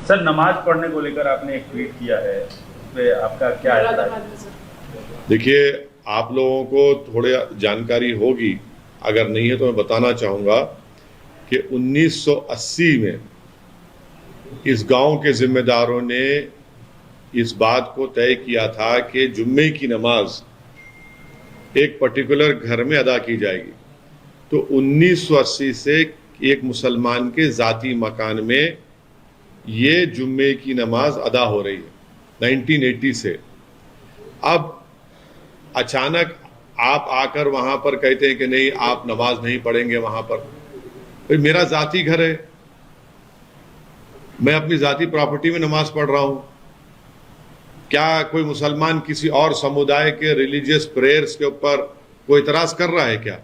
Sir, नमाज पढ़ने को लेकर आपने एक ट्वीट किया है, उस पे आपका क्या है? देखिए, आप लोगों को थोड़ी जानकारी होगी, अगर नहीं है तो मैं बताना चाहूँगा कि 1980 में इस गांव के जिम्मेदारों ने इस बात को तय किया था कि जुम्मे की नमाज एक पर्टिकुलर घर में अदा की जाएगी। तो 1980 से एक मुसलमान के ज़ाती मकान में ये जुम्मे की नमाज अदा हो रही है 1980 से। अब अचानक आप आकर वहां पर कहते हैं कि नहीं, आप नमाज नहीं पढ़ेंगे वहां पर। फिर मेरा ज़ाती घर है, मैं अपनी ज़ाती प्रॉपर्टी में नमाज पढ़ रहा हूं। क्या कोई मुसलमान किसी और समुदाय के रिलीजियस प्रेयर्स के ऊपर कोई इतराज कर रहा है क्या?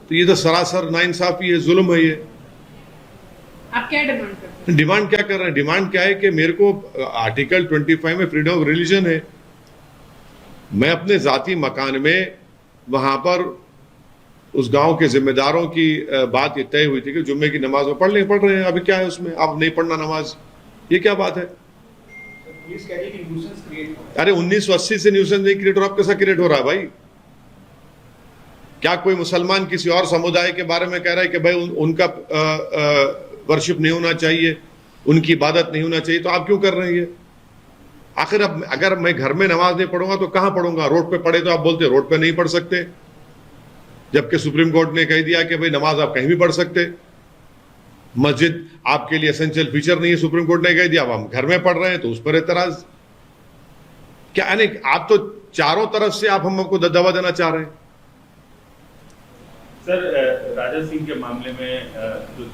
तो ये तो सरासर नाइंसाफी है, जुल्म है। ये आप क्या डिमांड करते हैं? डिमांड क्या कर रहे हैं? डिमांड क्या है कि मेरे को आर्टिकल 25 में फ्रीडम ऑफ रिलीजन है। मैं अपने ज़ाती मकान में वहां पर उस गांव के जिम्मेदारों की बात ये तय हुई थी कि जुम्मे की नमाज वो पढ़ रहे हैं। अभी क्या है उसमें? आप नहीं पढ़ना नमाज, ये क्या बात है? अरे 1980 से न्यूसेंस नहीं क्रिएट हो रहा, आप कैसा क्रिएट हो रहा है भाई? क्या कोई मुसलमान किसी और समुदाय के बारे में कह रहा है कि भाई उनका वर्शिप नहीं होना चाहिए, उनकी इबादत नहीं होना चाहिए? तो आप क्यों कर रहे हैं ये? आखिर अब अगर मैं घर में नमाज नहीं पढ़ूंगा तो कहां पढ़ूंगा? रोड पे पढ़े तो आप बोलते रोड पे नहीं पढ़ सकते, जबकि सुप्रीम कोर्ट ने कह दिया कि भाई नमाज आप कहीं भी पढ़ सकते। मस्जिद आपके लिए एसेंशियल फीचर नहीं है, सुप्रीम कोर्ट ने कह दिया। अब हम घर में पढ़ रहे हैं तो उस पर एतराज क्या? यानी आप तो चारों तरफ से आप हमको दवा देना चाह रहे हैं। सर, राजा सिंह के मामले में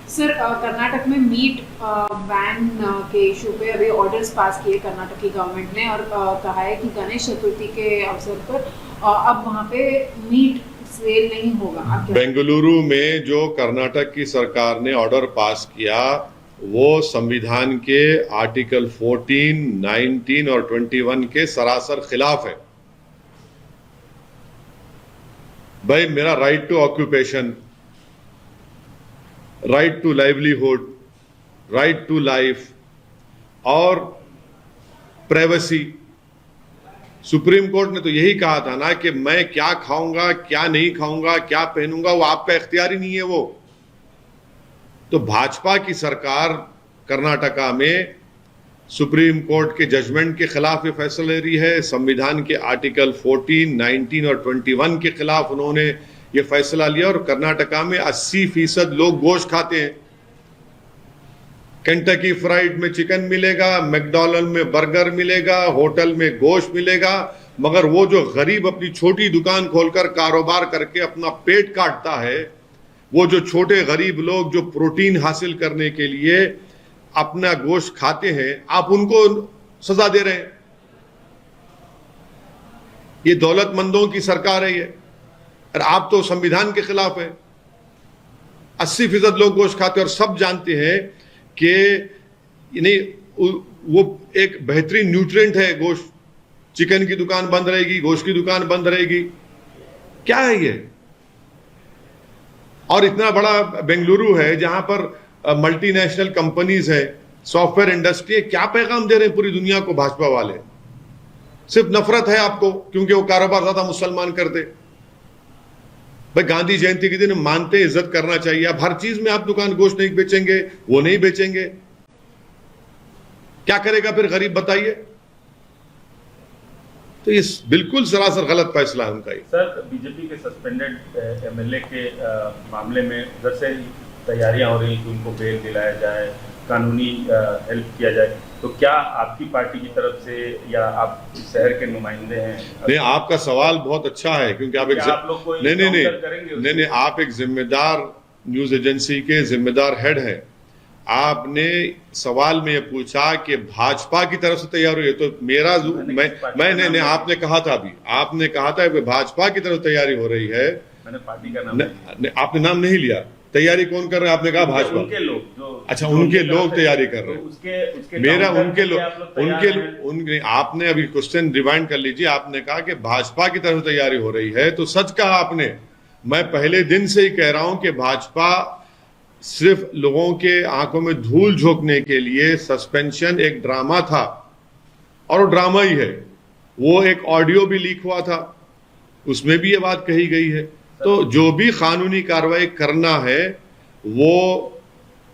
सर, कर्नाटक में मीट बैन के इशू पे अभी ऑर्डर्स पास किए कर्नाटक की गवर्नमेंट ने, और कहा है कि गणेश चतुर्थी के अवसर पर अब वहाँ पे मीट सेल नहीं होगा। बेंगलुरु में जो कर्नाटक की सरकार ने ऑर्डर पास किया वो संविधान के आर्टिकल 14, 19 और 21 के सरासर खिलाफ है। भाई, मेरा right to occupation, right to livelihood, right to life और प्राइवेसी, सुप्रीम कोर्ट ने तो यही कहा था ना कि मैं क्या खाऊंगा, क्या नहीं खाऊंगा, क्या पहनूंगा, वो आपका इख्तियार ही नहीं है वो। तो भाजपा की सरकार कर्नाटका में सुप्रीम कोर्ट के जजमेंट के खिलाफ ये फैसला ले रही है। संविधान के आर्टिकल 14, 19 और 21 के खिलाफ उन्होंने ये फैसला लिया। और कर्नाटका में 80% लोग गोश्त खाते हैं। केंटकी फ्राइड में चिकन मिलेगा, मैकडॉनल्ड में बर्गर मिलेगा, होटल में गोश्त मिलेगा, मगर वो जो गरीब अपनी छोटी दुकान खोलकर कारोबार करके अपना पेट काटता है, वो जो छोटे गरीब लोग जो प्रोटीन हासिल करने के लिए अपना गोश्त खाते हैं, आप उनको सजा दे रहे हैं। ये दौलतमंदों की सरकार है ये, और आप तो संविधान के खिलाफ है। 80% लोग गोश्त खाते हैं और सब जानते हैं कि नहीं, वो एक बेहतरीन न्यूट्रिएंट है गोश्त। चिकन की दुकान बंद रहेगी, गोश्त की दुकान बंद रहेगी, क्या है ये? और इतना बड़ा बेंगलुरु है जहां पर मल्टीनेशनल कंपनीज है, सॉफ्टवेयर इंडस्ट्री है। क्या पैगाम दे रहे हैं पूरी दुनिया को भाजपा वाले? सिर्फ नफरत है आपको क्योंकि वो कारोबार ज्यादा मुसलमान करते। भाई, गांधी जयंती के दिन मानते इज्जत करना चाहिए। आप हर चीज में आप दुकान गोश्त नहीं बेचेंगे, वो नहीं बेचेंगे, क्या करेगा फिर गरीब, बताइए? तो ये बिल्कुल सरासर गलत फैसला है उनका। सर, बीजेपी के सस्पेंडेड एमएलए के मामले में उधर से तैयारियां हो रही कि उनको बेल दिलाया जाए, कानूनी हेल्प किया जाए, तो क्या आपकी पार्टी की तरफ से या आप इस शहर के नुमाइंदे हैं? नहीं, आपका सवाल बहुत अच्छा है क्योंकि आप एक नहीं, आप एक जिम्मेदार न्यूज एजेंसी के जिम्मेदार हेड हैं। आपने सवाल में ये पूछा कि भाजपा की तरफ से तैयार हुई है, तो मेरा मैंने आपने कहा था, अभी आपने कहा था कि भाजपा की तरफ तैयारी हो रही है। मैंने पार्टी का नाम आपने नाम नहीं लिया। तैयारी कौन कर रहे हैं? आपने कहा भाजपा। उनके लोग जो, अच्छा, उनके लोग तैयारी कर रहे हैं। उसके मेरा उनके लोग आपने अभी क्वेश्चन रिवाइंड कर लीजिए। आपने कहा कि भाजपा की तरफ तैयारी हो रही है, तो सच कहा आपने। मैं पहले दिन से ही कह रहा हूं कि भाजपा सिर्फ लोगों के आंखों में धूल झोंकने के लिए सस्पेंशन एक ड्रामा था, और वो ड्रामा ही है। वो एक ऑडियो भी लीक हुआ था, उसमें भी ये बात कही गई है। तो जो भी कानूनी कार्रवाई करना है वो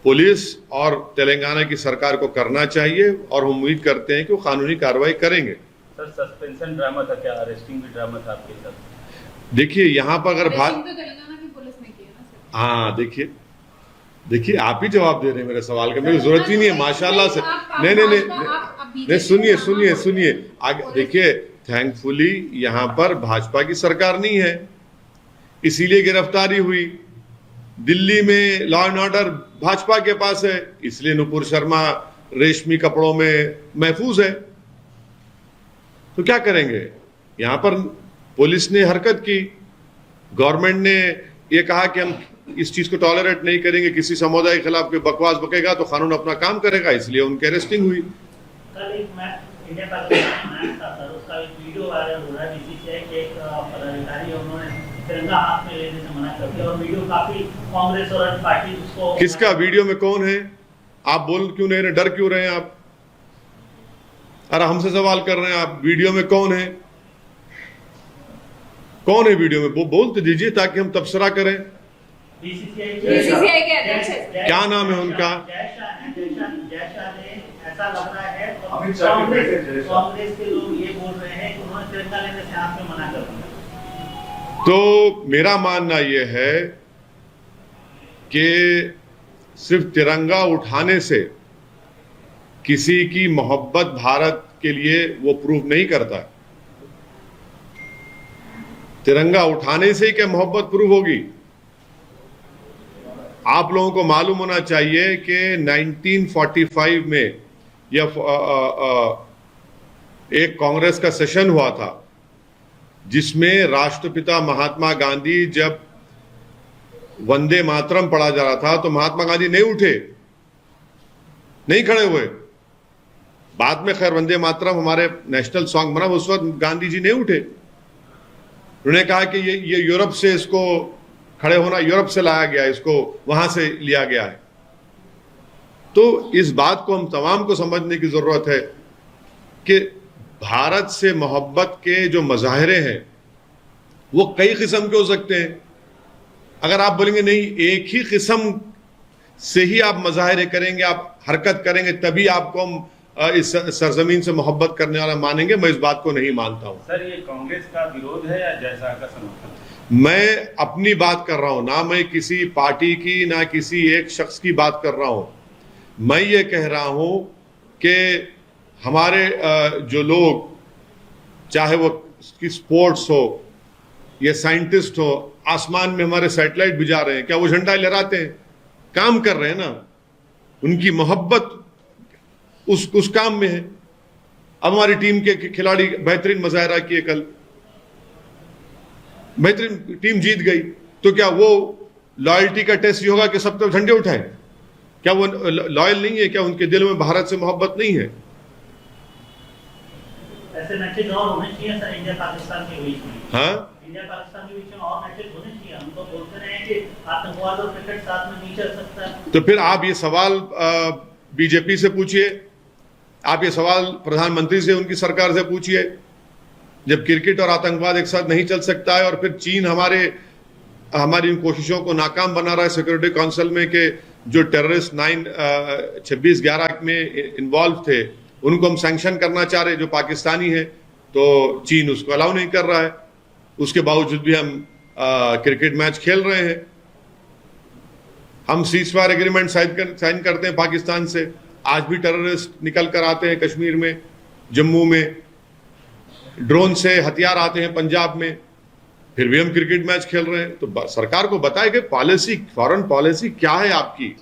पुलिस और तेलंगाना की सरकार को करना चाहिए, और हम उम्मीद करते हैं कि वो कानूनी कार्रवाई करेंगे। सर सस्पेंशन ड्रामा था क्या, अरेस्टिंग भी ड्रामा था आपके साथ? देखिए यहाँ पर अगर तेलंगाना की पुलिस ने किया ना सर। हाँ, देखिए आप ही जवाब दे रहे हैं मेरे सवाल का, मेरी जरूरत ही नहीं है माशाल्लाह से। नहीं, सुनिए आगे देखिए, थैंकफुली यहाँ पर भाजपा की सरकार नहीं है, इसीलिए गिरफ्तारी हुई। दिल्ली में लॉ एंड ऑर्डर भाजपा के पास है, इसलिए नुपुर शर्मा रेशमी कपड़ों में महफूज है। तो क्या करेंगे, यहां पर पुलिस ने हरकत की, गवर्नमेंट ने ये कहा कि हम इस चीज को टॉलरेट नहीं करेंगे, किसी समुदाय के खिलाफ कोई बकवास बकेगा तो कानून अपना काम करेगा, इसलिए उनकी अरेस्टिंग हुई। कल एक इंडिया पाकिस्तान मैच था सर, उसका एक वीडियो वायरल हो रहा है बीसीसीआई के एक पदाधिकारी है, उन्होंने तिरंगा हाथ में लेने से मना कर दिया, और वीडियो काफी कांग्रेस और अन्य पार्टी उसको। किसका वीडियो में कौन है? आप बोल क्यों नहीं रहे, डर क्यों रहे हैं आप? अरे हमसे सवाल कर रहे हैं आप, वीडियो में कौन है? कौन है वीडियो में? वो बोल तो दीजिए ताकि हम तबसरा करें। बीसीसीआई के अध्यक्ष क्या नाम है उनका? ऐसा लग रहा है कांग्रेस के लोग ये बोल रहे हैं कि उन्होंने तिरंगा लेने से हाथ में मना कर दिया। तो मेरा मानना यह है कि सिर्फ तिरंगा उठाने से किसी की मोहब्बत भारत के लिए वो प्रूव नहीं करता। तिरंगा उठाने से ही क्या मोहब्बत प्रूव होगी? आप लोगों को मालूम होना चाहिए कि 1945 में यह एक कांग्रेस का सेशन हुआ था जिसमें राष्ट्रपिता महात्मा गांधी जब वंदे मातरम पढ़ा जा रहा था तो महात्मा गांधी नहीं उठे, नहीं खड़े हुए। बाद में खैर वंदे मातरम हमारे नेशनल सॉन्ग बना, उस वक्त गांधी जी नहीं उठे। उन्होंने कहा कि ये यूरोप से इसको खड़े होना, यूरोप से लाया गया, इसको वहां से लिया गया है। तो इस बात को हम तमाम को समझने की जरूरत है कि भारत से मोहब्बत के जो मजाहरे हैं वो कई किस्म के हो सकते हैं। अगर आप बोलेंगे नहीं एक ही किस्म से ही आप मजाहरे करेंगे, आप हरकत करेंगे, तभी आपको हम इस सरजमीन से मोहब्बत करने वाला मानेंगे, मैं इस बात को नहीं मानता हूं। सर ये कांग्रेस का विरोध है या जैसा का समर्थन? मैं अपनी बात कर रहा हूं, ना मैं किसी पार्टी की ना किसी एक शख्स की बात कर रहा हूं। मैं ये कह रहा हूं कि हमारे जो लोग, चाहे वो स्पोर्ट्स हो या साइंटिस्ट हो, आसमान में हमारे सैटेलाइट भिजा रहे हैं, क्या वो झंडा लहराते हैं? काम कर रहे हैं ना, उनकी मोहब्बत उस काम में है। अब हमारी टीम के खिलाड़ी बेहतरीन मुजाहरा किए, कल बेहतरीन टीम जीत गई, तो क्या वो लॉयल्टी का टेस्ट ये होगा कि सब तो झंडे उठाएं? क्या वो लॉयल नहीं है? क्या उनके दिल में भारत से मोहब्बत नहीं है? ऐसे मैचेस और होने चाहिए सर इंडिया पाकिस्तान के बीच में। हाँ, इंडिया पाकिस्तान के बीच में और मैचेस होने चाहिए। हम तो बोलते रहे हैं कि आतंकवाद और क्रिकेट साथ में नहीं चल सकता। तो फिर आप ये सवाल बीजेपी से पूछिए, आप ये सवाल प्रधानमंत्री से, उनकी सरकार से पूछिए। जब क्रिकेट और आतंकवाद एक साथ नहीं चल सकता है और फिर चीन हमारी इन कोशिशों को नाकाम बना रहा है सिक्योरिटी काउंसिल में कि जो टेररिस्ट 26/11 में इन्वॉल्व थे उनको हम सैंक्शन करना चाह रहे, जो पाकिस्तानी है, तो चीन उसको अलाउ नहीं कर रहा है। उसके बावजूद भी हम क्रिकेट मैच खेल रहे हैं। हम सीजफायर एग्रीमेंट साइन करते हैं पाकिस्तान से, आज भी टेररिस्ट निकल कर आते हैं कश्मीर में, जम्मू में, ड्रोन से हथियार आते हैं पंजाब में, फिर भी हम क्रिकेट मैच खेल रहे हैं। तो सरकार को बताए कि पॉलिसी, फॉरेन पॉलिसी क्या है आपकी?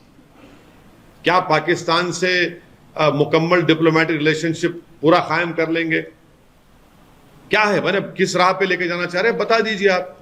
क्या पाकिस्तान से मुकम्मल डिप्लोमेटिक रिलेशनशिप पूरा कायम कर लेंगे? क्या है, मैंने किस राह पे लेके जाना चाह रहे हैं, बता दीजिए आप।